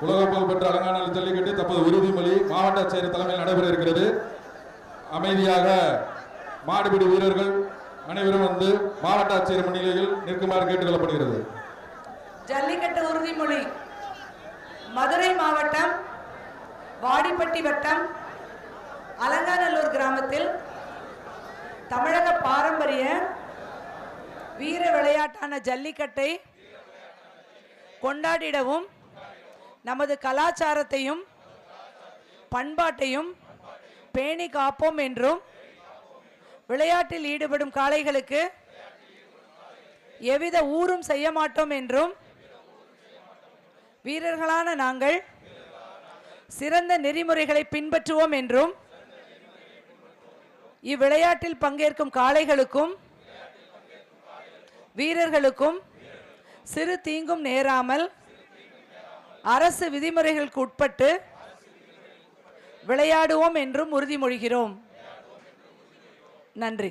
உலக புகழ்பெற்ற அலங்காநல்லூர் ஜல்லிக்கட்டு தற்போது உறுதிமொழி மாவட்ட ஆட்சியர் தலைமையில் நடைபெற இருக்கிறது. அமைதியாக மாடுபிடி வீரர்கள் அனைவரும் வந்து மாவட்ட ஆட்சியர் முன்னிலையில் நிற்குமாறு கேட்டுக்கொள்ளப்படுகிறது. ஜல்லிக்கட்டு உறுதிமொழி. மதுரை மாவட்டம் வாடிப்பட்டி வட்டம் அலங்காநல்லூர் கிராமத்தில் தமிழக பாரம்பரிய வீர விளையாட்டான ஜல்லிக்கட்டை கொண்டாடிடவும் நமது கலாச்சாரத்தையும் பண்பாட்டையும் பேணி காப்போம் என்றும் விளையாட்டில் ஈடுபடும் காளைகளுக்கு எவ்வித ஊரும் செய்ய மாட்டோம் என்றும் வீரர்களான நாங்கள் சிறந்த நெறிமுறைகளை பின்பற்றுவோம் என்றும் இவ்விளையாட்டில் பங்கேற்கும் காளைகளுக்கும் வீரர்களுக்கும் சிறு தீங்கும் நேராமல் அரசு விதிமுறைகளுக்கு உட்பட்டு விளையாடுவோம் என்றும் உறுதிமொழிகிறோம். நன்றி.